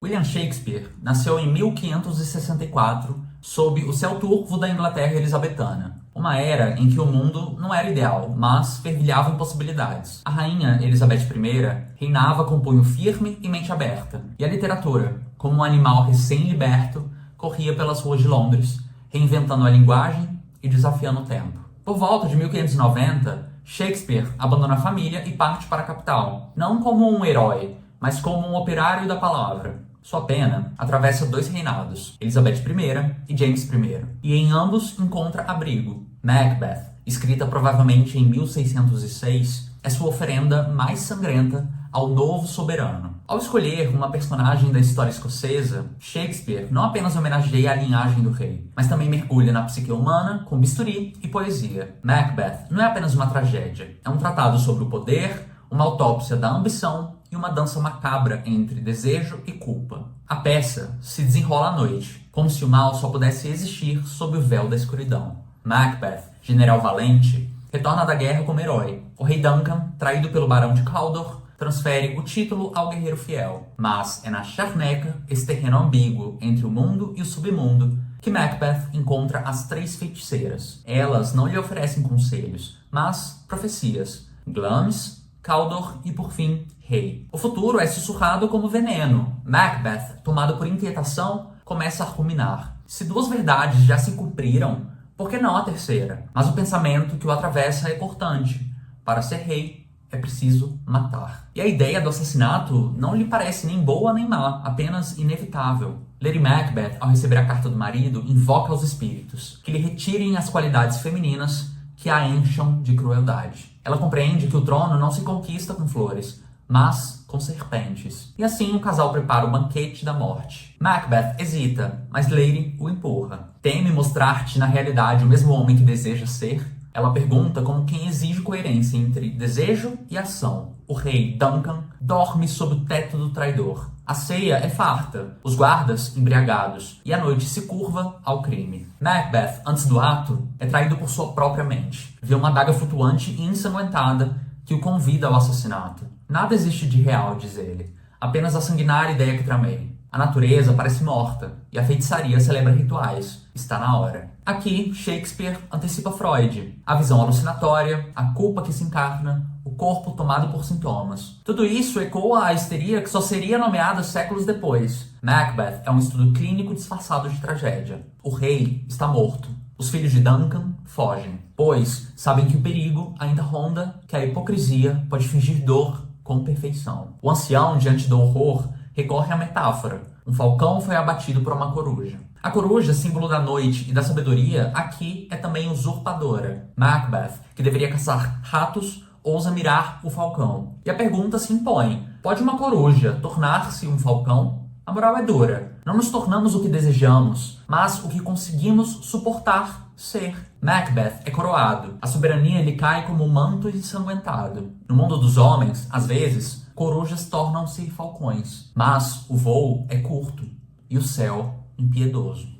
William Shakespeare nasceu em 1564 sob o céu turvo da Inglaterra elizabetana, uma era em que o mundo não era ideal, mas fervilhava em possibilidades. A rainha Elizabeth I reinava com punho firme e mente aberta, e a literatura, como um animal recém-liberto, corria pelas ruas de Londres, reinventando a linguagem e desafiando o tempo. Por volta de 1590, Shakespeare abandona a família e parte para a capital, não como um herói, mas como um operário da palavra. Sua pena atravessa 2 reinados, Elizabeth I e James I, e em ambos encontra abrigo. Macbeth, escrita provavelmente em 1606, é sua oferenda mais sangrenta ao novo soberano. Ao escolher uma personagem da história escocesa, Shakespeare não apenas homenageia a linhagem do rei, mas também mergulha na psique humana com bisturi e poesia. Macbeth não é apenas uma tragédia, é um tratado sobre o poder, uma autópsia da ambição e uma dança macabra entre desejo e culpa. A peça se desenrola à noite, como se o mal só pudesse existir sob o véu da escuridão. Macbeth, general valente, retorna da guerra como herói. O rei Duncan, traído pelo barão de Cawdor, transfere o título ao guerreiro fiel. Mas é na charneca, esse terreno ambíguo entre o mundo e o submundo, que Macbeth encontra as 3 feiticeiras. Elas não lhe oferecem conselhos, mas profecias. Glamis, Cawdor e, por fim, Rei. O futuro é sussurrado como veneno. Macbeth, tomado por inquietação, começa a ruminar. Se 2 verdades já se cumpriram, por que não a terceira? Mas o pensamento que o atravessa é cortante. Para ser rei, é preciso matar. E a ideia do assassinato não lhe parece nem boa nem má, apenas inevitável. Lady Macbeth, ao receber a carta do marido, invoca os espíritos, que lhe retirem as qualidades femininas que a encham de crueldade. Ela compreende que o trono não se conquista com flores, mas com serpentes. E assim o casal prepara o banquete da morte. Macbeth hesita, mas Lady o empurra. Teme mostrar-te na realidade o mesmo homem que deseja ser? Ela pergunta como quem exige coerência entre desejo e ação. O rei Duncan dorme sob o teto do traidor. A ceia é farta, os guardas embriagados, e a noite se curva ao crime. Macbeth, antes do ato, é traído por sua própria mente. Vê uma adaga flutuante e ensanguentada que o convida ao assassinato. Nada existe de real, diz ele. Apenas a sanguinária ideia que tramei. A natureza parece morta, e a feitiçaria celebra rituais. Está na hora. Aqui, Shakespeare antecipa Freud. A visão alucinatória, a culpa que se encarna, o corpo tomado por sintomas. Tudo isso ecoa a histeria que só seria nomeada séculos depois. Macbeth é um estudo clínico disfarçado de tragédia. O rei está morto. Os filhos de Duncan fogem, pois sabem que o perigo ainda ronda, que a hipocrisia pode fingir dor com perfeição. O ancião, diante do horror, recorre à metáfora. Um falcão foi abatido por uma coruja. A coruja, símbolo da noite e da sabedoria, aqui é também usurpadora. Macbeth, que deveria caçar ratos, ousa mirar o falcão. E a pergunta se impõe: pode uma coruja tornar-se um falcão? A moral é dura. Não nos tornamos o que desejamos, mas o que conseguimos suportar ser. Macbeth é coroado. A soberania lhe cai como um manto ensanguentado. No mundo dos homens, às vezes, corujas tornam-se falcões. Mas o voo é curto e o céu impiedoso.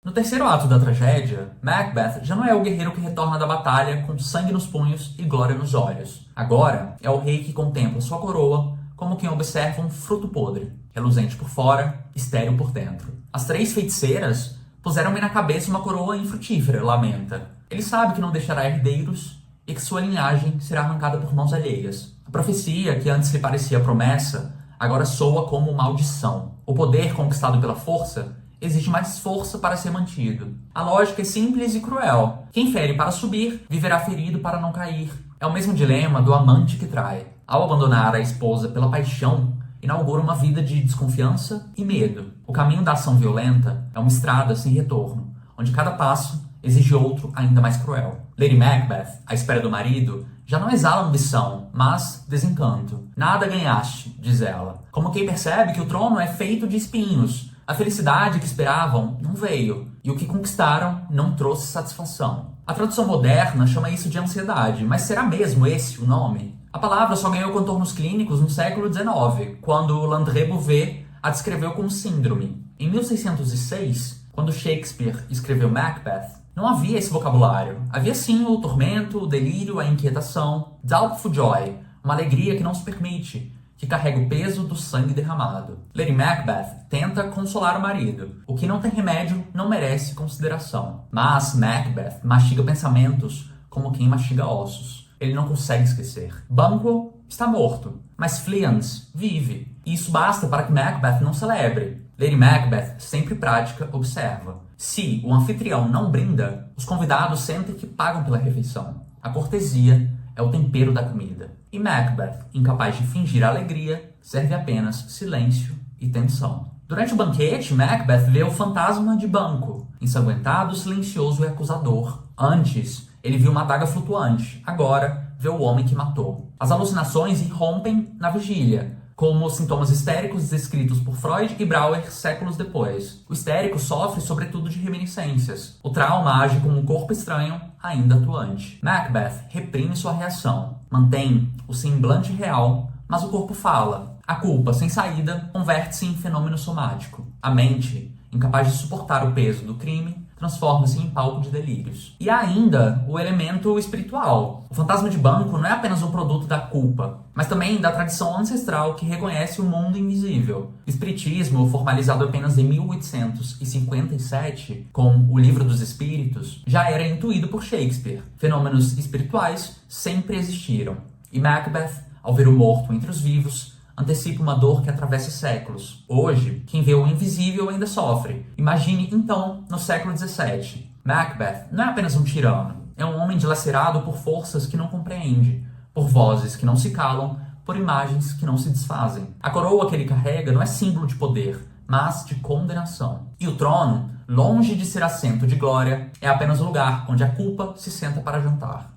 No terceiro ato da tragédia, Macbeth já não é o guerreiro que retorna da batalha com sangue nos punhos e glória nos olhos. Agora é o rei que contempla sua coroa como quem observa um fruto podre, reluzente por fora, estéril por dentro. As 3 feiticeiras puseram-me na cabeça uma coroa infrutífera, lamenta. Ele sabe que não deixará herdeiros e que sua linhagem será arrancada por mãos alheias. A profecia, que antes lhe parecia promessa, agora soa como maldição. O poder conquistado pela força exige mais força para ser mantido. A lógica é simples e cruel. Quem fere para subir, viverá ferido para não cair. É o mesmo dilema do amante que trai. Ao abandonar a esposa pela paixão, inaugura uma vida de desconfiança e medo. O caminho da ação violenta é uma estrada sem retorno, onde cada passo exige outro ainda mais cruel. Lady Macbeth, à espera do marido, já não exala ambição, mas desencanto. Nada ganhaste, diz ela. Como quem percebe que o trono é feito de espinhos. A felicidade que esperavam não veio, e o que conquistaram não trouxe satisfação. A tradução moderna chama isso de ansiedade, mas será mesmo esse o nome? A palavra só ganhou contornos clínicos no século XIX, quando Landré Bouvet a descreveu como síndrome. Em 1606, quando Shakespeare escreveu Macbeth, não havia esse vocabulário. Havia sim o tormento, o delírio, a inquietação, doubtful joy, uma alegria que não se permite, que carrega o peso do sangue derramado. Lady Macbeth tenta consolar o marido. O que não tem remédio não merece consideração. Mas Macbeth mastiga pensamentos como quem mastiga ossos. Ele não consegue esquecer. Banquo está morto, mas Fleance vive. E isso basta para que Macbeth não celebre. Lady Macbeth, sempre prática, observa. Se o anfitrião não brinda, os convidados sentem que pagam pela refeição. A cortesia é o tempero da comida. E Macbeth, incapaz de fingir alegria, serve apenas silêncio e tensão. Durante o banquete, Macbeth vê o fantasma de Banquo, ensanguentado, silencioso e acusador. Antes, ele viu uma adaga flutuante. Agora, vê o homem que matou. As alucinações irrompem na vigília, como os sintomas histéricos descritos por Freud e Brauer séculos depois. O histérico sofre sobretudo de reminiscências. O trauma age como um corpo estranho ainda atuante. Macbeth reprime sua reação, mantém o semblante real, mas o corpo fala. A culpa sem saída converte-se em fenômeno somático. A mente, incapaz de suportar o peso do crime, transforma-se em palco de delírios. E há ainda o elemento espiritual. O fantasma de Banquo não é apenas um produto da culpa, mas também da tradição ancestral que reconhece o mundo invisível. O espiritismo, formalizado apenas em 1857, com o Livro dos Espíritos, já era intuído por Shakespeare. Fenômenos espirituais sempre existiram. E Macbeth, ao ver o morto entre os vivos, antecipa uma dor que atravessa séculos. Hoje, quem vê o invisível ainda sofre. Imagine, então, no século XVII. Macbeth não é apenas um tirano. É um homem dilacerado por forças que não compreende, por vozes que não se calam, por imagens que não se desfazem. A coroa que ele carrega não é símbolo de poder, mas de condenação. E o trono, longe de ser assento de glória, é apenas o lugar onde a culpa se senta para jantar.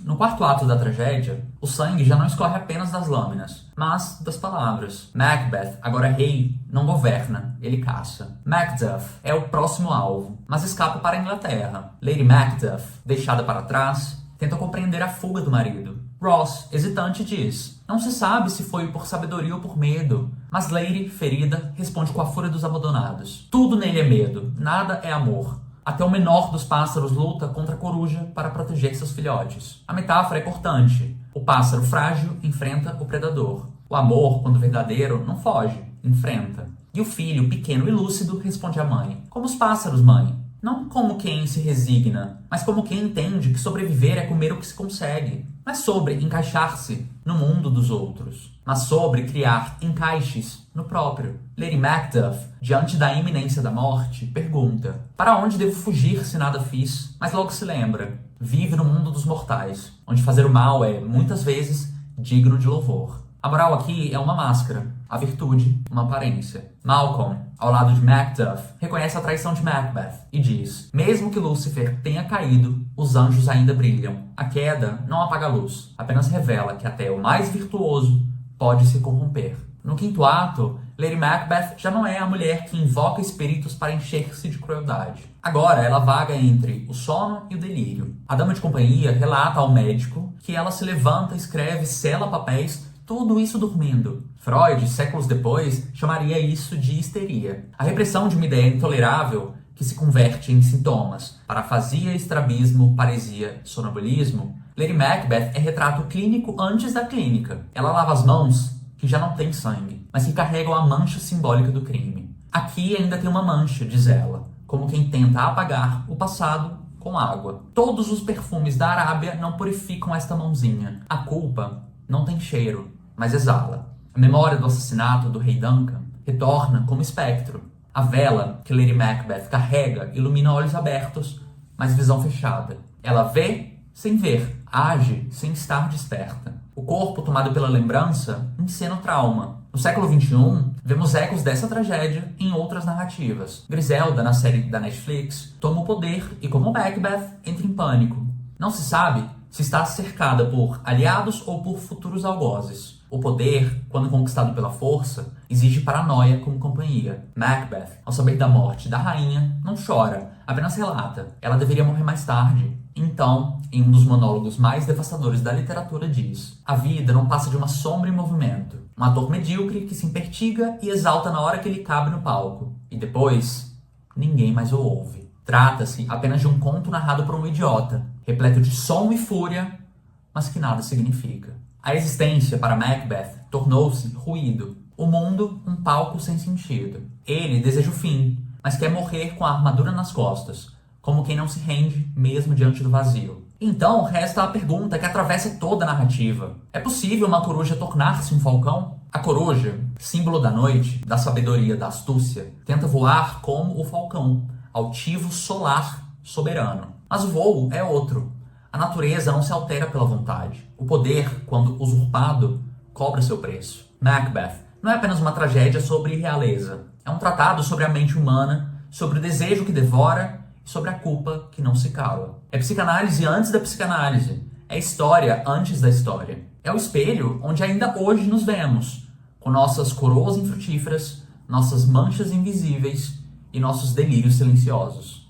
No quarto ato da tragédia, o sangue já não escorre apenas das lâminas, mas das palavras. Macbeth, agora rei, não governa, ele caça. Macduff é o próximo alvo, mas escapa para a Inglaterra. Lady Macduff, deixada para trás, tenta compreender a fuga do marido. Ross, hesitante, diz: não se sabe se foi por sabedoria ou por medo. Mas Lady, ferida, responde com a fúria dos abandonados. Tudo nele é medo, nada é amor. Até o menor dos pássaros luta contra a coruja para proteger seus filhotes. A metáfora é cortante. O pássaro frágil enfrenta o predador. O amor, quando verdadeiro, não foge, enfrenta. E o filho, pequeno e lúcido, responde à mãe: como os pássaros, mãe. Não como quem se resigna, mas como quem entende que sobreviver é comer o que se consegue. Não é sobre encaixar-se no mundo dos outros, mas sobre criar encaixes no próprio. Lady Macduff, diante da iminência da morte, pergunta: para onde devo fugir se nada fiz? Mas logo se lembra: vive no mundo dos mortais, onde fazer o mal é, muitas vezes, digno de louvor. A moral aqui é uma máscara, a virtude, uma aparência. Malcolm, ao lado de Macduff, reconhece a traição de Macbeth e diz: mesmo que Lúcifer tenha caído, os anjos ainda brilham. A queda não apaga a luz, apenas revela que até o mais virtuoso pode se corromper. No quinto ato, Lady Macbeth já não é a mulher que invoca espíritos para encher-se de crueldade. Agora ela vaga entre o sono e o delírio. A dama de companhia relata ao médico que ela se levanta, escreve, sela papéis, tudo isso dormindo. Freud, séculos depois, chamaria isso de histeria. A repressão de uma ideia intolerável que se converte em sintomas: parafasia, estrabismo, paresia, sonambulismo. Lady Macbeth é retrato clínico antes da clínica. Ela lava as mãos, que já não tem sangue, mas que carregam a mancha simbólica do crime. Aqui ainda tem uma mancha, diz ela, como quem tenta apagar o passado com água. Todos os perfumes da Arábia não purificam esta mãozinha. A culpa não tem cheiro, mas exala. A memória do assassinato do rei Duncan retorna como espectro. A vela que Lady Macbeth carrega ilumina olhos abertos, mas visão fechada. Ela vê sem ver, age sem estar desperta. O corpo, tomado pela lembrança, encena o trauma. No século XXI, vemos ecos dessa tragédia em outras narrativas. Griselda, na série da Netflix, toma o poder e, como Macbeth, entra em pânico. Não se sabe se está cercada por aliados ou por futuros algozes. O poder, quando conquistado pela força, exige paranoia como companhia. Macbeth, ao saber da morte da rainha, não chora, apenas relata: ela deveria morrer mais tarde. Então, em um dos monólogos mais devastadores da literatura, diz: a vida não passa de uma sombra em movimento. Um ator medíocre que se impertiga e exalta na hora que ele cabe no palco. E depois, ninguém mais o ouve. Trata-se apenas de um conto narrado por um idiota, repleto de som e fúria, mas que nada significa. A existência para Macbeth tornou-se ruído. O mundo, um palco sem sentido. Ele deseja o fim, mas quer morrer com a armadura nas costas, como quem não se rende mesmo diante do vazio. Então, resta a pergunta que atravessa toda a narrativa. É possível uma coruja tornar-se um falcão? A coruja, símbolo da noite, da sabedoria, da astúcia, tenta voar como o falcão, altivo, solar, soberano. Mas o voo é outro. A natureza não se altera pela vontade. O poder, quando usurpado, cobra seu preço. Macbeth não é apenas uma tragédia sobre realeza. É um tratado sobre a mente humana, sobre o desejo que devora e sobre a culpa que não se cala. É psicanálise antes da psicanálise. É história antes da história. É o espelho onde ainda hoje nos vemos, com nossas coroas infrutíferas, nossas manchas invisíveis e nossos delírios silenciosos.